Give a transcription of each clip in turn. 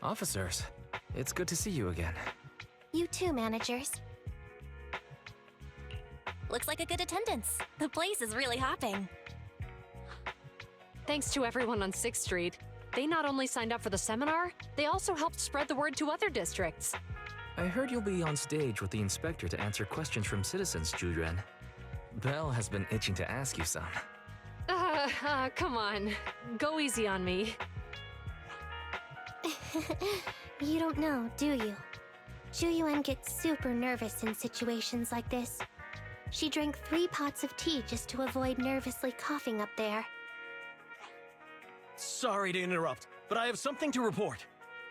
Officers, it's good to see you again. You too, managers. Looks like a good attendance. The place is really hopping. Thanks to everyone on 6th Street. They not only signed up for the seminar, they also helped spread the word to other districts. I heard you'll be on stage with the inspector to answer questions from citizens, Juyuan. Belle has been itching to ask you some. Come on. Go easy on me. You don't know, do you? Juyuan gets super nervous in situations like this. She drank 3 pots of tea just to avoid nervously coughing up there. Sorry to interrupt, but I have something to report.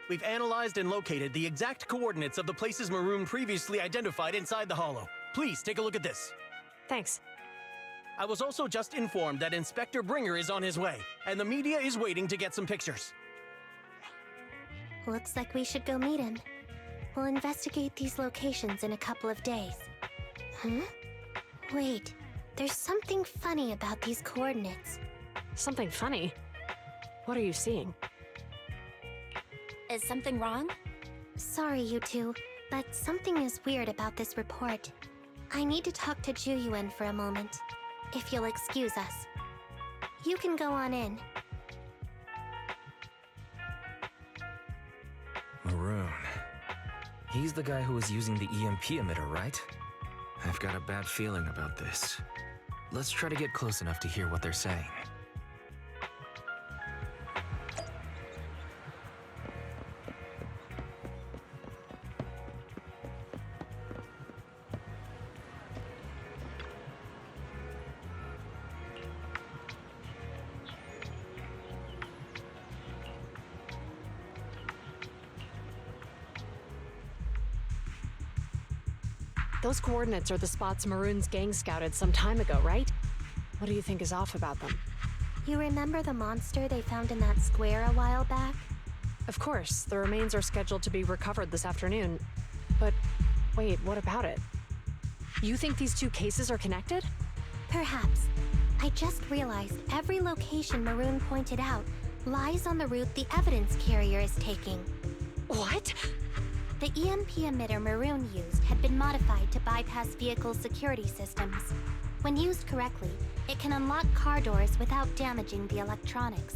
We've analyzed and located the exact coordinates of the places Maroon previously identified inside the hollow. Please take a look at this. Thanks. I was also just informed that Inspector Bringer is on his way, and the media is waiting to get some pictures. Looks like we should go meet him. We'll investigate these locations in a couple of days. Huh? Wait, there's something funny about these coordinates. Something funny? What are you seeing? Is something wrong? Sorry, you two, but something is weird about this report. I need to talk to Juyuan for a moment, if you'll excuse us. You can go on in. Maroon. He's the guy who was using the EMP emitter, right? I've got a bad feeling about this. Let's try to get close enough to hear what they're saying. Those coordinates are the spots Maroon's gang scouted some time ago, right? What do you think is off about them? You remember the monster they found in that square a while back? Of course, the remains are scheduled to be recovered this afternoon. But wait, what about it? You think these 2 cases are connected? Perhaps. I just realized every location Maroon pointed out lies on the route the evidence carrier is taking. What? The EMP emitter Maroon used had been modified to bypass vehicle security systems. When used correctly, it can unlock car doors without damaging the electronics.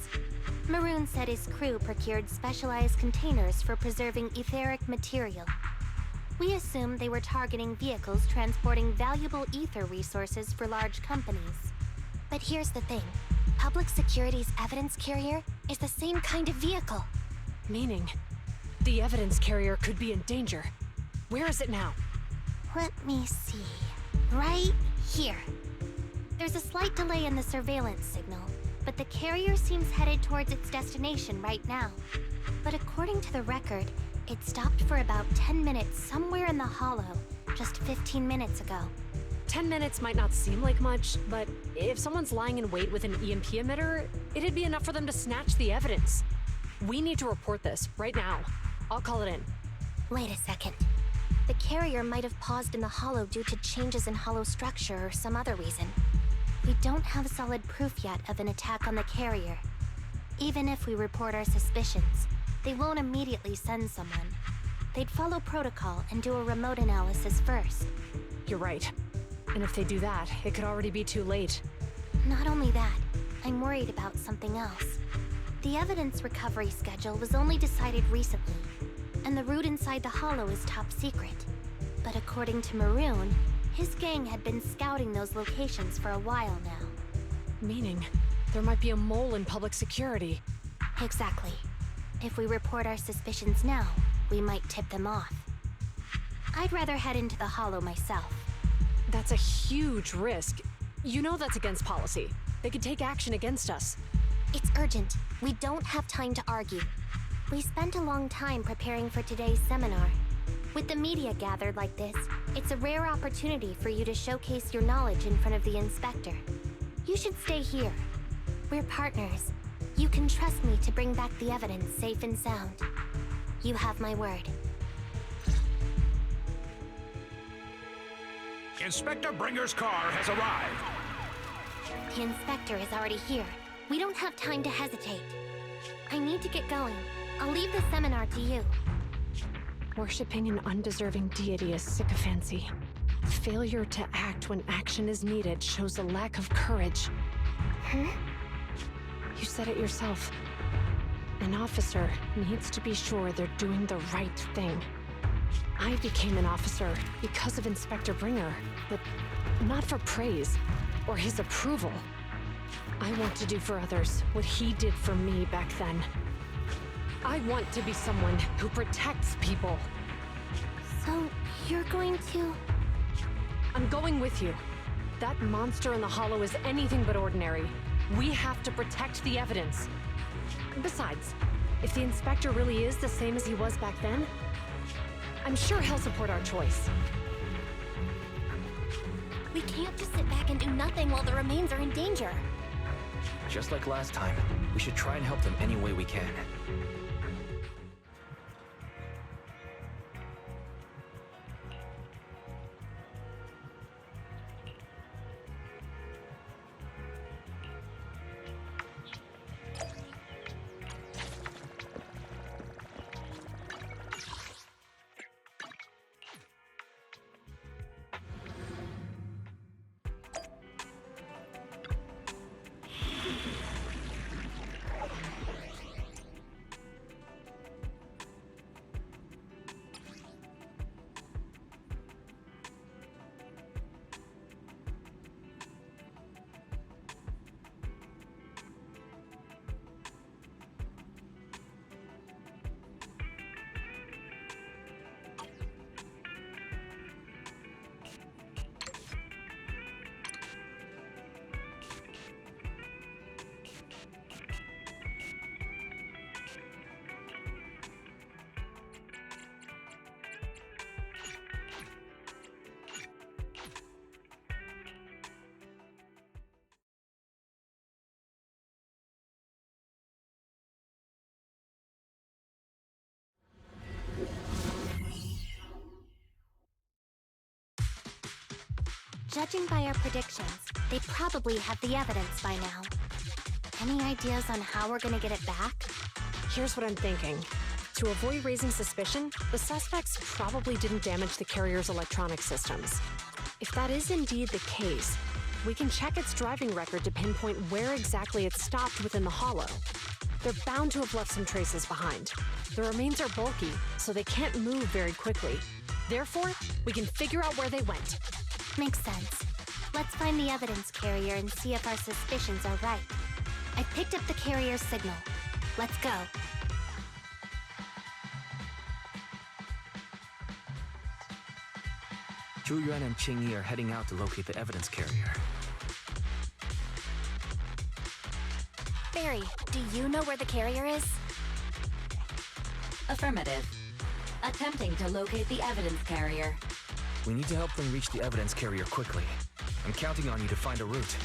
Maroon said his crew procured specialized containers for preserving etheric material. We assumed they were targeting vehicles transporting valuable ether resources for large companies. But here's the thing. Public Security's evidence carrier is the same kind of vehicle. Meaning, the evidence carrier could be in danger. Where is it now? Let me see. Right here. There's a slight delay in the surveillance signal, but the carrier seems headed towards its destination right now. But according to the record, it stopped for about 10 minutes somewhere in the hollow, just 15 minutes ago. 10 minutes might not seem like much, but if someone's lying in wait with an EMP emitter, it'd be enough for them to snatch the evidence. We need to report this right now. I'll call it in. Wait a second. The carrier might have paused in the hollow due to changes in hollow structure or some other reason. We don't have solid proof yet of an attack on the carrier. Even if we report our suspicions, they won't immediately send someone. They'd follow protocol and do a remote analysis first. You're right. And if they do that, it could already be too late. Not only that, I'm worried about something else. The evidence recovery schedule was only decided recently, and the route inside the hollow is top secret. But according to Maroon, his gang had been scouting those locations for a while now. Meaning, there might be a mole in public security. Exactly. If we report our suspicions now, we might tip them off. I'd rather head into the hollow myself. That's a huge risk. You know that's against policy. They could take action against us. It's urgent. We don't have time to argue. We spent a long time preparing for today's seminar. With the media gathered like this, it's a rare opportunity for you to showcase your knowledge in front of the inspector. You should stay here. We're partners. You can trust me to bring back the evidence safe and sound. You have my word. Inspector Bringer's car has arrived. The inspector is already here. We don't have time to hesitate. I need to get going. I'll leave the seminar to you. Worshipping an undeserving deity is sycophancy. Failure to act when action is needed shows a lack of courage. Huh? You said it yourself. An officer needs to be sure they're doing the right thing. I became an officer because of Inspector Bringer, but not for praise or his approval. I want to do for others what he did for me back then. I want to be someone who protects people. So, you're going to... I'm going with you. That monster in the hollow is anything but ordinary. We have to protect the evidence. Besides, if the inspector really is the same as he was back then, I'm sure he'll support our choice. We can't just sit back and do nothing while the remains are in danger. Just like last time, we should try and help them any way we can. Judging by our predictions, they probably have the evidence by now. Any ideas on how we're gonna get it back? Here's what I'm thinking. To avoid raising suspicion, the suspects probably didn't damage the carrier's electronic systems. If that is indeed the case, we can check its driving record to pinpoint where exactly it stopped within the hollow. They're bound to have left some traces behind. The remains are bulky, so they can't move very quickly. Therefore, we can figure out where they went. Makes sense. Let's find the evidence carrier and see if our suspicions are right. I picked up the carrier's signal. Let's go. Zhu Yuan and Qing Yi are heading out to locate the evidence carrier. Barry, do you know where the carrier is? Affirmative. Attempting to locate the evidence carrier. We need to help them reach the evidence carrier quickly. I'm counting on you to find a route.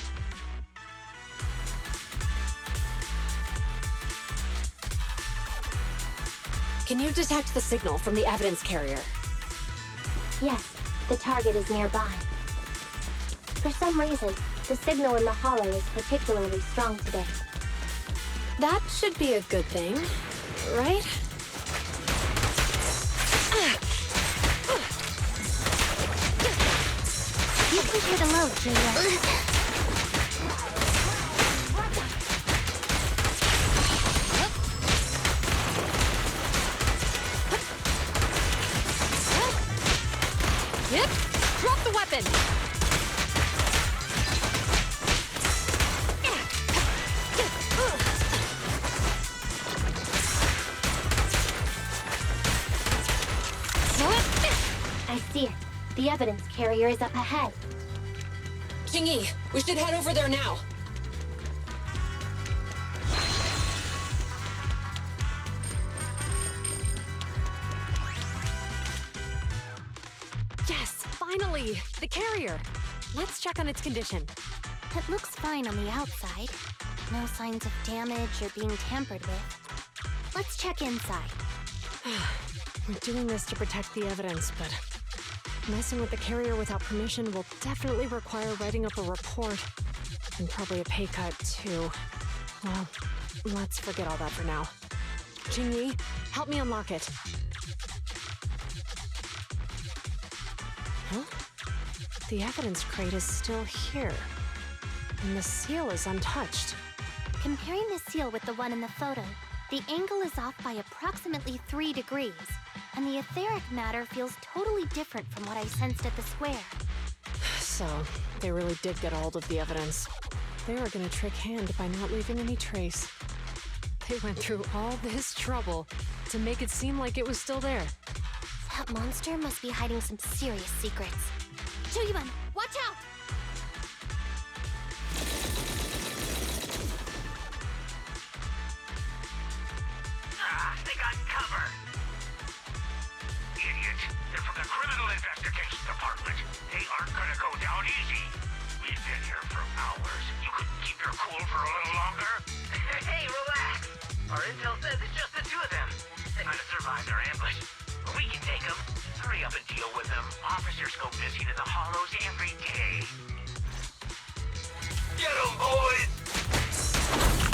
Can you detect the signal from the evidence carrier? Yes, the target is nearby. For some reason, the signal in the hollow is particularly strong today. That should be a good thing, right? You can hear the load, Julia. Yep, drop the weapon! I see it. The evidence carrier is up ahead. Qing Yi, we should head over there now. Yes, finally! The carrier! Let's check on its condition. It looks fine on the outside. No signs of damage or being tampered with. Let's check inside. We're doing this to protect the evidence, but messing with the carrier without permission will definitely require writing up a report. And probably a pay cut, too. Well, let's forget all that for now. Jingyi, help me unlock it. Huh? The evidence crate is still here. And the seal is untouched. Comparing the seal with the one in the photo, the angle is off by approximately 3 degrees, and the etheric matter feels totally different from what I sensed at the square. So, they really did get a hold of the evidence. They were gonna trick Hand by not leaving any trace. They went through all this trouble to make it seem like it was still there. That monster must be hiding some serious secrets. Chuyuan, watch out! They got cover. Idiots. They're from the Criminal Investigation Department. They aren't gonna go down easy. We've been here for hours. You couldn't keep your cool for a little longer? Hey, relax. Our intel says it's just the two of them. They might have survived our ambush. But we can take them. Hurry up and deal with them. Officers go missing in the hollows every day. Get them, boys!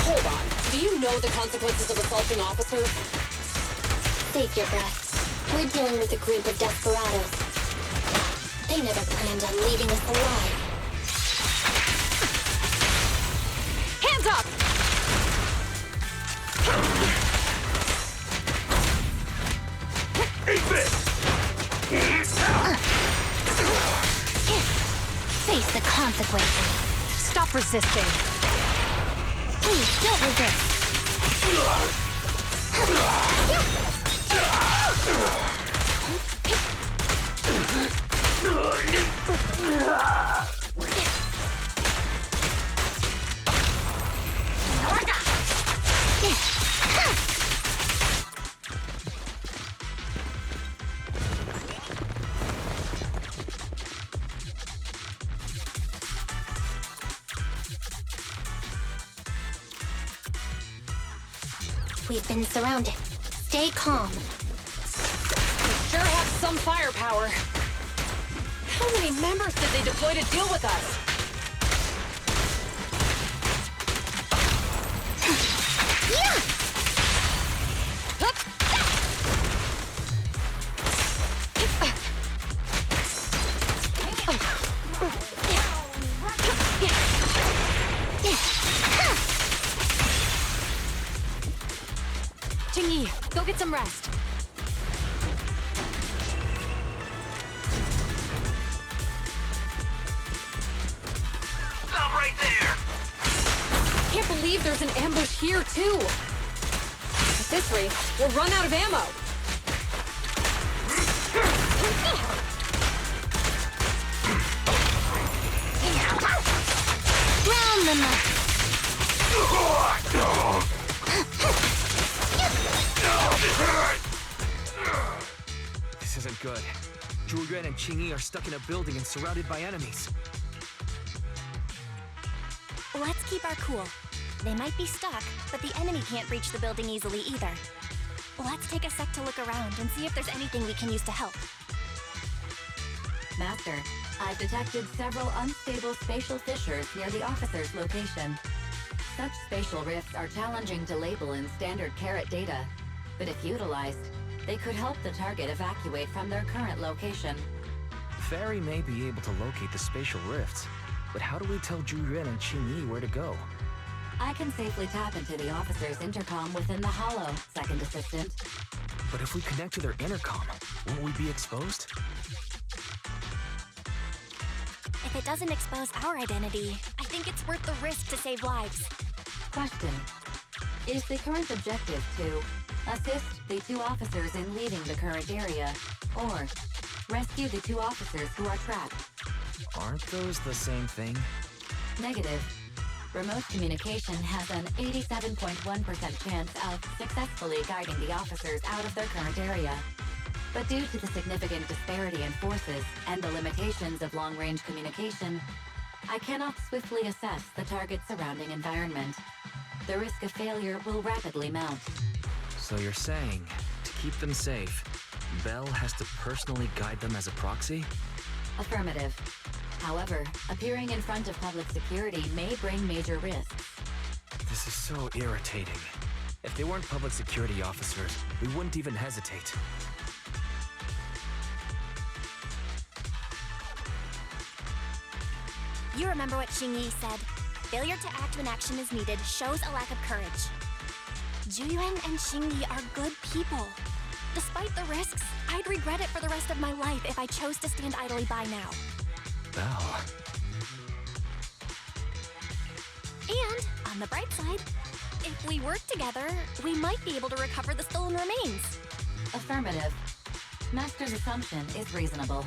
Hold on. Do you know the consequences of assaulting officers? Save your breath. We're dealing with a group of desperados. They never planned on leaving us alive. Hands up! Eat this! Face the consequences. Stop resisting. Please, don't resist. We've been surrounded. Stay calm. Sure have some firepower. How many members did they deploy to deal with us? Jingyi, go get some rest. Stop right there! Can't believe there's an ambush here, too. At this rate, we'll run out of ammo. Round them up. This isn't good. Zhu and Qingyi are stuck in a building and surrounded by enemies. Let's keep our cool. They might be stuck, but the enemy can't reach the building easily either. Let's take a sec to look around and see if there's anything we can use to help. Master, I've detected several unstable spatial fissures near the officer's location. Such spatial rifts are challenging to label in standard carat data, but if utilized, they could help the target evacuate from their current location. Fairy may be able to locate the spatial rifts, but how do we tell Zhu and Qingyi where to go? I can safely tap into the officer's intercom within the hollow, Second Assistant. But if we connect to their intercom, won't we be exposed? If it doesn't expose our identity, I think it's worth the risk to save lives. Question. Is the current objective to assist the two officers in leaving the current area, or rescue the two officers who are trapped? Aren't those the same thing? Negative. Remote communication has an 87.1% chance of successfully guiding the officers out of their current area. But due to the significant disparity in forces and the limitations of long-range communication, I cannot swiftly assess the target's surrounding environment. The risk of failure will rapidly mount. So you're saying, to keep them safe, Bell has to personally guide them as a proxy? Affirmative. However, appearing in front of public security may bring major risks. This is so irritating. If they weren't public security officers, we wouldn't even hesitate. You remember what Xingyi said? Failure to act when action is needed shows a lack of courage. Juyuan and Xingyi are good people. Despite the risks, I'd regret it for the rest of my life if I chose to stand idly by now. Belle. And, on the bright side, if we work together, we might be able to recover the stolen remains. Affirmative. Master's assumption is reasonable.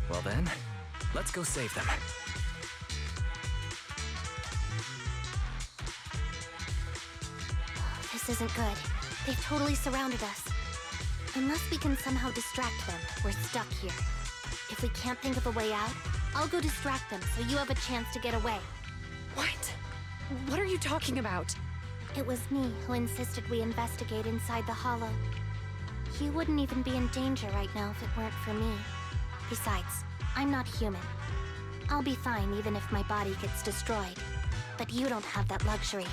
Well then, let's go save them. This isn't good. They've totally surrounded us. Unless we can somehow distract them, we're stuck here. If we can't think of a way out, I'll go distract them so you have a chance to get away. What? What are you talking about? It was me who insisted we investigate inside the hollow. You wouldn't even be in danger right now if it weren't for me. Besides, I'm not human. I'll be fine even if my body gets destroyed. But you don't have that luxury.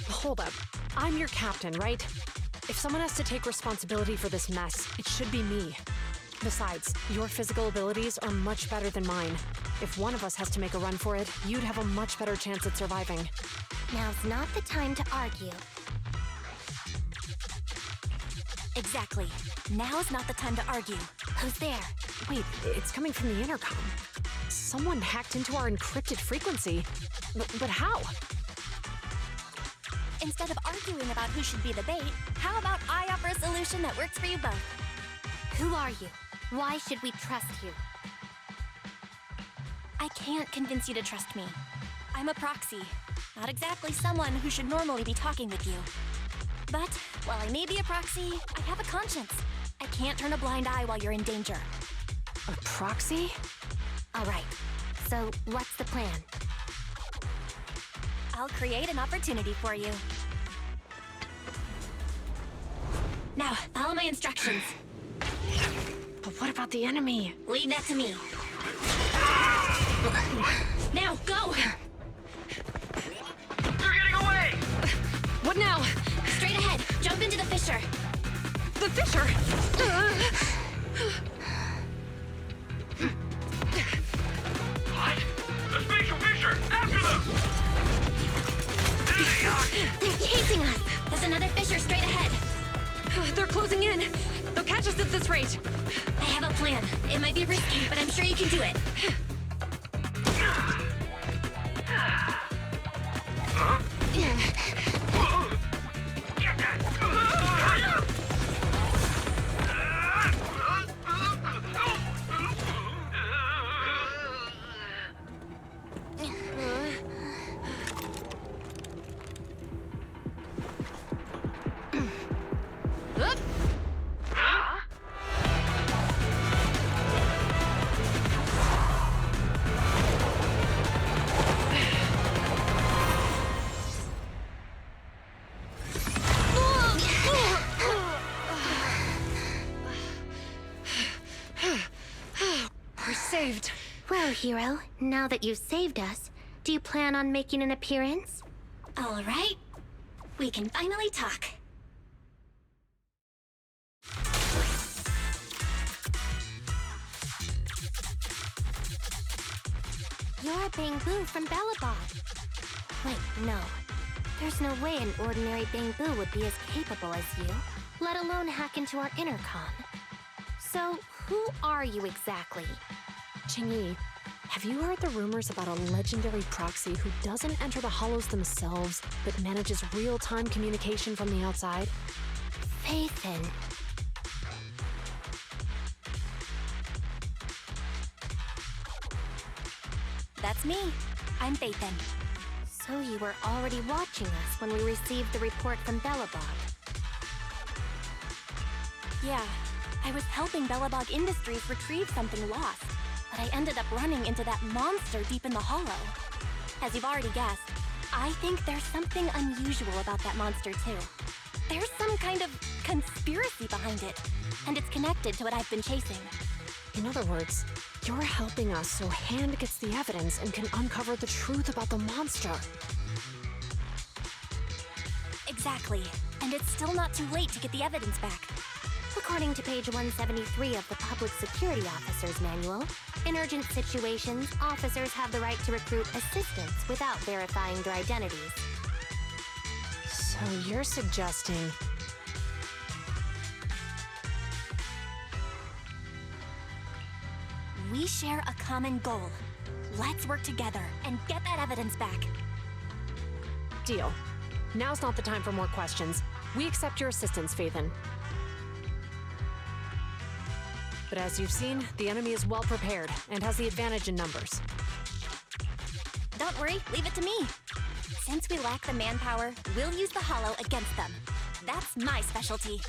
Hold up. I'm your captain, right? If someone has to take responsibility for this mess, it should be me. Besides, your physical abilities are much better than mine. If one of us has to make a run for it, you'd have a much better chance at surviving. Now's not the time to argue. Exactly. Now's not the time to argue. Who's there? Wait, it's coming from the intercom. Someone hacked into our encrypted frequency. But how? Instead of arguing about who should be the bait, how about I offer a solution that works for you both? Who are you? Why should we trust you? I can't convince you to trust me. I'm a proxy. Not exactly someone who should normally be talking with you. But, while I may be a proxy, I have a conscience. I can't turn a blind eye while you're in danger. A proxy? All right. So, what's the plan? I'll create an opportunity for you. Now, follow my instructions. But what about the enemy? Leave that to me. Now, go! They're getting away! What now? Straight ahead, jump into the fissure. The fissure! What? The spatial fissure! After them! There they are! They're chasing us! There's another fissure straight ahead. They're closing in. They'll catch us at this rate. I have a plan. It might be risky, but I'm sure you can do it. Get that! We're saved. Well, hero, now that you've saved us, do you plan on making an appearance? All right. We can finally talk. You're Bangbu from Bellabog. Wait, no. There's no way an ordinary Bangbu would be as capable as you, let alone hack into our intercom. So, who are you exactly? Qingyi, have you heard the rumors about a legendary proxy who doesn't enter the hollows themselves, but manages real-time communication from the outside? Faithin. That's me. I'm Faithin. So you were already watching us when we received the report from Bellabog. Yeah, I was helping Bellabog Industries retrieve something lost, but I ended up running into that monster deep in the hollow. As you've already guessed, I think there's something unusual about that monster too. There's some kind of conspiracy behind it, and it's connected to what I've been chasing. In other words, you're helping us so Hand gets the evidence and can uncover the truth about the monster. Exactly. and it's still not too late to get the evidence back. According to page 173 of the Public Security Officer's Manual, in urgent situations, officers have the right to recruit assistants without verifying their identities. So you're suggesting... We share a common goal. Let's work together and get that evidence back. Deal. Now's not the time for more questions. We accept your assistance, Phaethon. But as you've seen, the enemy is well prepared and has the advantage in numbers. Don't worry, leave it to me. Since we lack the manpower, we'll use the Hollow against them. That's my specialty.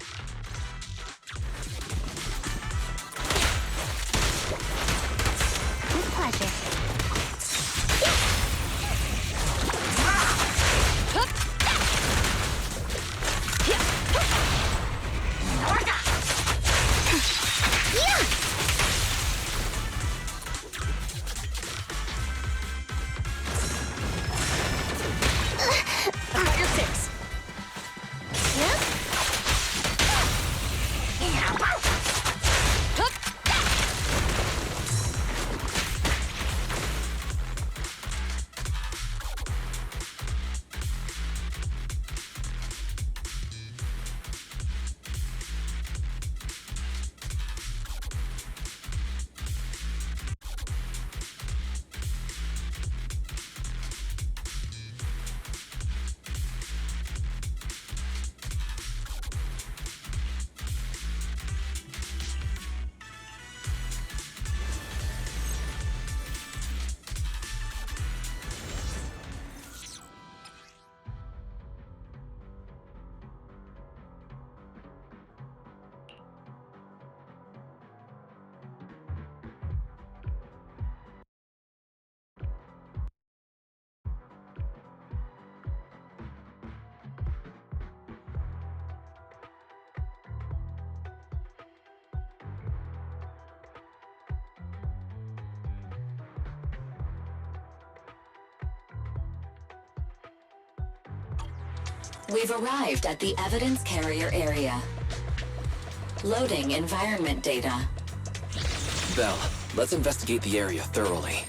With pleasure. Your six. We've arrived at the evidence carrier area. Loading environment data. Belle, let's investigate the area thoroughly.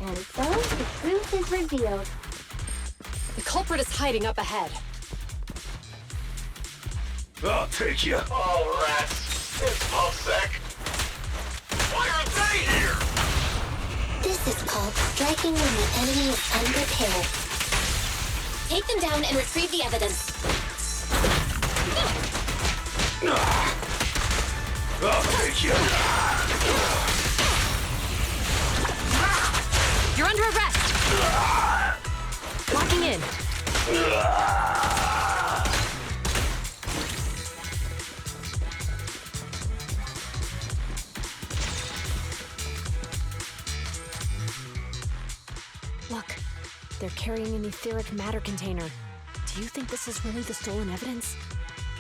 And so, the truth is revealed. The culprit is hiding up ahead. I'll take you. Oh, rats. It's PubSec. Why are they here? This is called striking when the enemy is unprepared. Take them down and retrieve the evidence. I'll take you. You're under arrest! Locking in. Look, they're carrying an etheric matter container. Do you think this is really the stolen evidence?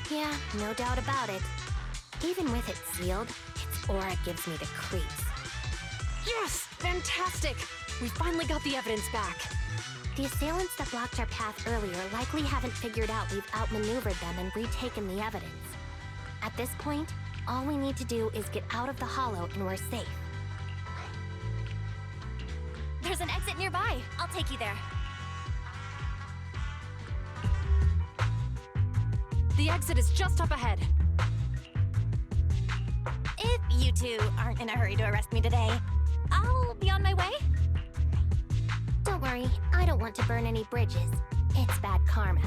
Yeah, no doubt about it. Even with it sealed, its aura gives me the creeps. Yes! Fantastic! We finally got the evidence back. The assailants that blocked our path earlier likely haven't figured out we've outmaneuvered them and retaken the evidence. At this point, all we need to do is get out of the hollow and we're safe. There's an exit nearby. I'll take you there. The exit is just up ahead. If you two aren't in a hurry to arrest me today, I'll be on my way. Don't worry, I don't want to burn any bridges. It's bad karma.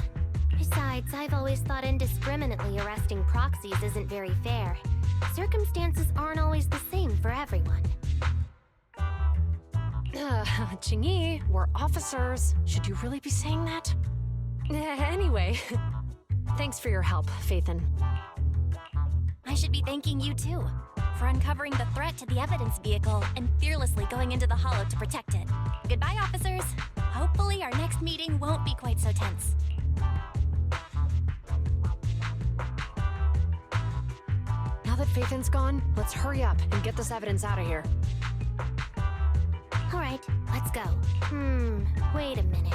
Besides, I've always thought indiscriminately arresting proxies isn't very fair. Circumstances aren't always the same for everyone. Qingyi, we're officers. Should you really be saying that? Anyway, thanks for your help, Faithin. I should be thanking you too, for uncovering the threat to the evidence vehicle and fearlessly going into the hollow to protect it. Goodbye, officers. Hopefully our next meeting won't be quite so tense. Now that Faithin's gone, let's hurry up and get this evidence out of here. Alright, let's go. Wait a minute.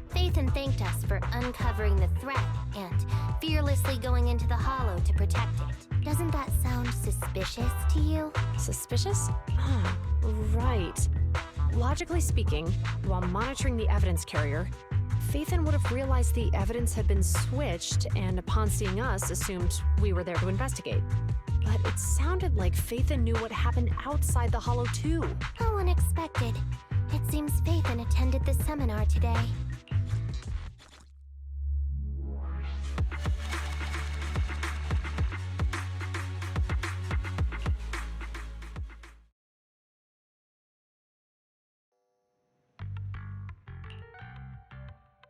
Faithin thanked us for uncovering the threat and fearlessly going into the hollow to protect it. Doesn't that sound suspicious to you? Suspicious? Ah, right. Logically speaking, while monitoring the evidence carrier, Faithin would have realized the evidence had been switched and upon seeing us assumed we were there to investigate. But it sounded like Faithin knew what happened outside the hollow too. How unexpected. It seems Faithin attended the seminar today.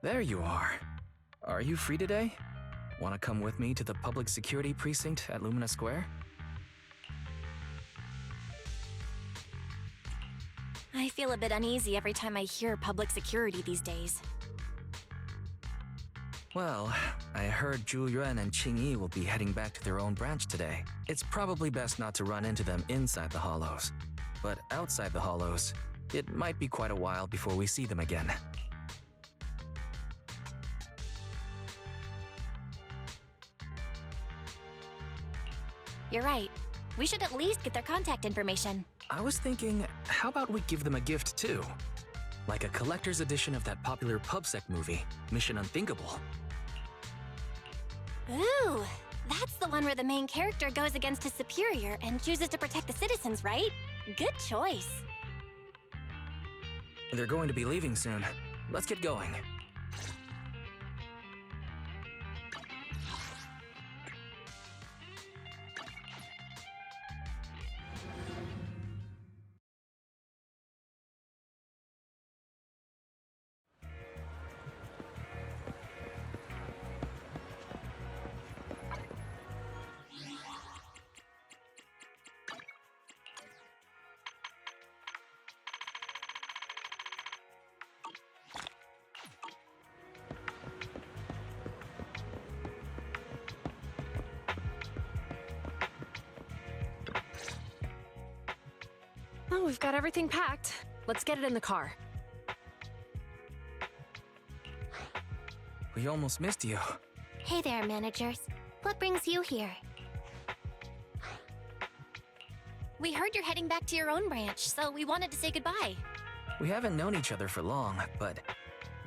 There you are. Are you free today? Want to come with me to the public security precinct at Lumina Square? I feel a bit uneasy every time I hear public security these days. Well, I heard Zhu Yuan and Qingyi will be heading back to their own branch today. It's probably best not to run into them inside the hollows. But outside the hollows, it might be quite a while before we see them again. You're right. We should at least get their contact information. I was thinking, how about we give them a gift too? Like a collector's edition of that popular PubSec movie, Mission Unthinkable. Ooh, that's the one where the main character goes against his superior and chooses to protect the citizens, right? Good choice. They're going to be leaving soon. Let's get going. Well, we've got everything packed. Let's get it in the car. We almost missed you. Hey there, managers. What brings you here? We heard you're heading back to your own branch, so we wanted to say goodbye. We haven't known each other for long, but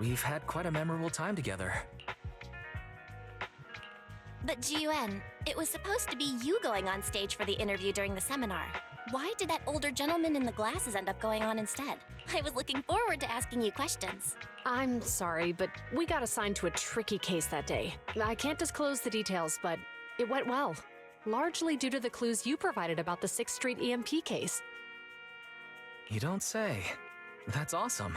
we've had quite a memorable time together. But Ji-Yuan, it was supposed to be you going on stage for the interview during the seminar. Why did that older gentleman in the glasses end up going on instead? I was looking forward to asking you questions. I'm sorry, but we got assigned to a tricky case that day. I can't disclose the details, but it went well. Largely due to the clues you provided about the 6th Street EMP case. You don't say. That's awesome.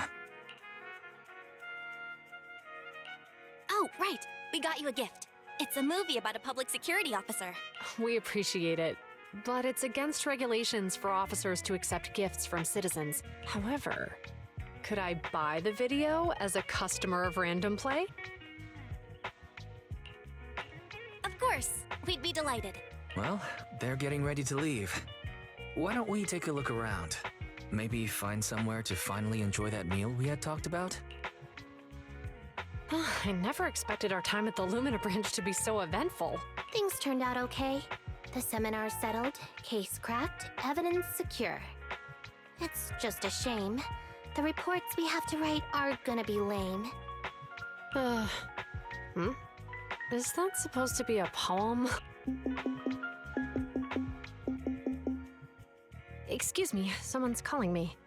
Oh, right. We got you a gift. It's a movie about a public security officer. We appreciate it, but it's against regulations for officers to accept gifts from citizens. However, could I buy the video as a customer of Random Play? Of course. We'd be delighted. Well, they're getting ready to leave. Why don't we take a look around? Maybe find somewhere to finally enjoy that meal we had talked about? I never expected our time at the Lumina branch to be so eventful. Things turned out okay. The seminar settled, case cracked, evidence secure. It's just a shame. The reports we have to write are gonna be lame. Is that supposed to be a poem? Excuse me, someone's calling me.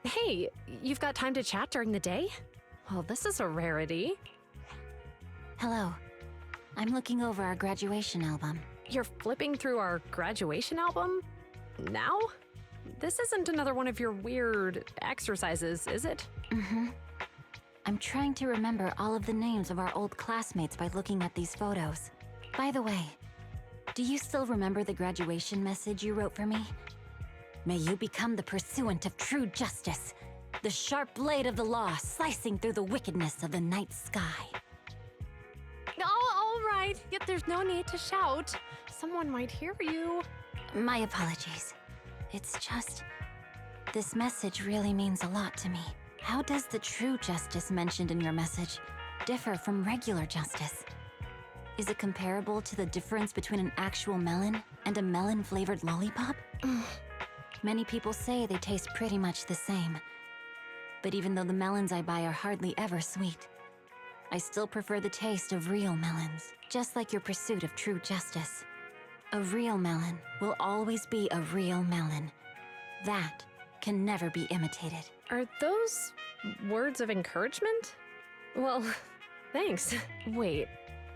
Hey, you've got time to chat during the day? Well, this is a rarity. Hello. I'm looking over our graduation album. You're flipping through our graduation album? Now? This isn't another one of your weird exercises, is it? Mm-hmm. I'm trying to remember all of the names of our old classmates by looking at these photos. By the way, do you still remember the graduation message you wrote for me? May you become the pursuant of true justice, the sharp blade of the law slicing through the wickedness of the night sky. Oh, all right. Yet there's no need to shout. Someone might hear you. My apologies. It's just, this message really means a lot to me. How does the true justice mentioned in your message differ from regular justice? Is it comparable to the difference between an actual melon and a melon-flavored lollipop? Many people say they taste pretty much the same. But even though the melons I buy are hardly ever sweet, I still prefer the taste of real melons, just like your pursuit of true justice. A real melon will always be a real melon. That can never be imitated. Are those words of encouragement? Well, thanks. Wait,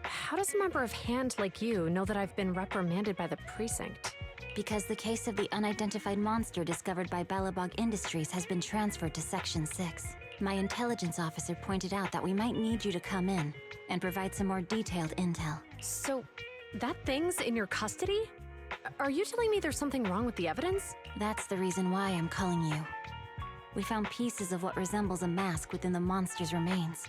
how does a member of Hand like you know that I've been reprimanded by the precinct? Because the case of the unidentified monster discovered by Belobog Industries has been transferred to Section 6. My intelligence officer pointed out that we might need you to come in and provide some more detailed intel. So, that thing's in your custody? Are you telling me there's something wrong with the evidence? That's the reason why I'm calling you. We found pieces of what resembles a mask within the monster's remains,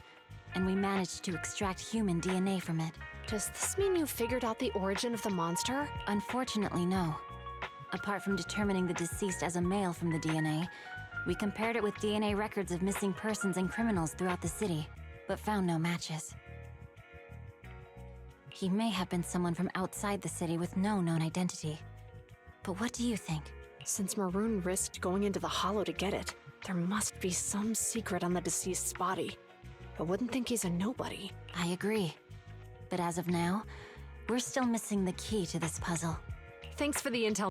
and we managed to extract human DNA from it. Does this mean you figured out the origin of the monster? Unfortunately, no. Apart from determining the deceased as a male from the DNA, we compared it with DNA records of missing persons and criminals throughout the city, but found no matches. He may have been someone from outside the city with no known identity. But what do you think? Since Maroon risked going into the Hollow to get it, there must be some secret on the deceased's body. I wouldn't think he's a nobody. I agree. But as of now, we're still missing the key to this puzzle. Thanks for the intel.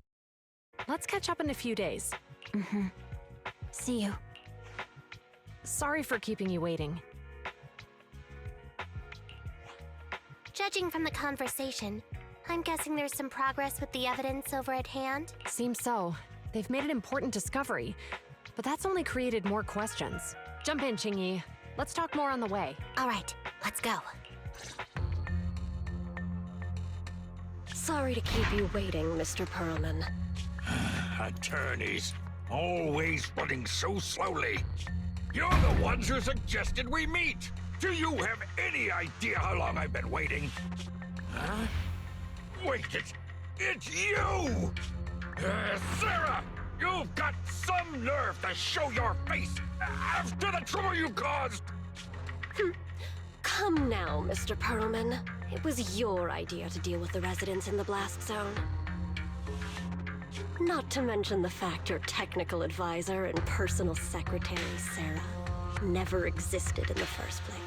Let's catch up in a few days. Mm-hmm. See you. Sorry for keeping you waiting. Judging from the conversation, I'm guessing there's some progress with the evidence over at Hand? Seems so. They've made an important discovery, but that's only created more questions. Jump in, Qingyi. Let's talk more on the way. All right, let's go. Sorry to keep you waiting, Mr. Perlman. Attorneys, always running so slowly. You're the ones who suggested we meet. Do you have any idea how long I've been waiting? Huh? Wait, it's you! Sarah! You've got some nerve to show your face after the trouble you caused! Come now, Mr. Perlman. It was your idea to deal with the residents in the blast zone. Not to mention the fact your technical advisor and personal secretary, Sarah, never existed in the first place.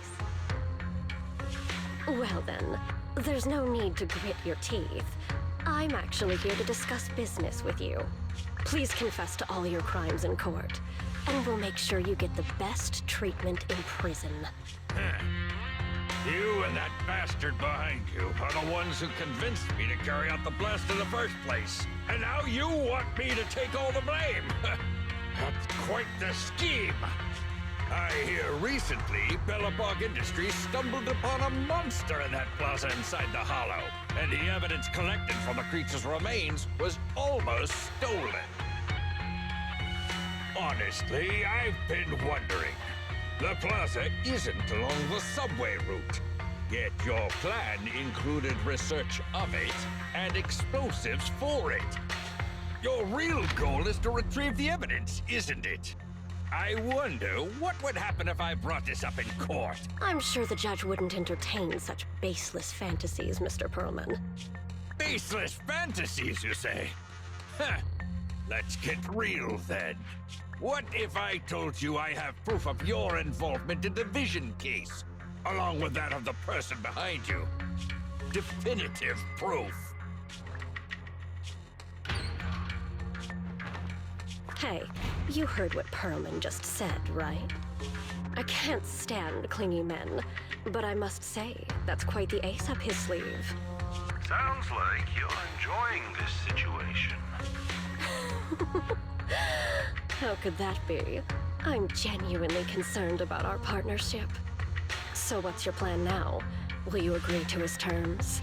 Well then, there's no need to grit your teeth. I'm actually here to discuss business with you. Please confess to all your crimes in court, and we'll make sure you get the best treatment in prison. You and that bastard behind you are the ones who convinced me to carry out the blast in the first place. And now you want me to take all the blame. That's quite the scheme. I hear recently Bellabog Industries stumbled upon a monster in that plaza inside the hollow, and the evidence collected from the creature's remains was almost stolen. Honestly, I've been wondering. The plaza isn't along the subway route, yet your plan included research of it and explosives for it. Your real goal is to retrieve the evidence, isn't it? I wonder what would happen if I brought this up in court. I'm sure the judge wouldn't entertain such baseless fantasies, Mr. Perlman. Baseless fantasies, you say? Huh. Let's get real then. What if I told you I have proof of your involvement in the Vision case, along with that of the person behind you? Definitive proof. Hey, you heard what Perlman just said, right? I can't stand clingy men, but I must say, that's quite the ace up his sleeve. Sounds like you're enjoying this situation. How could that be? I'm genuinely concerned about our partnership. So what's your plan now? Will you agree to his terms?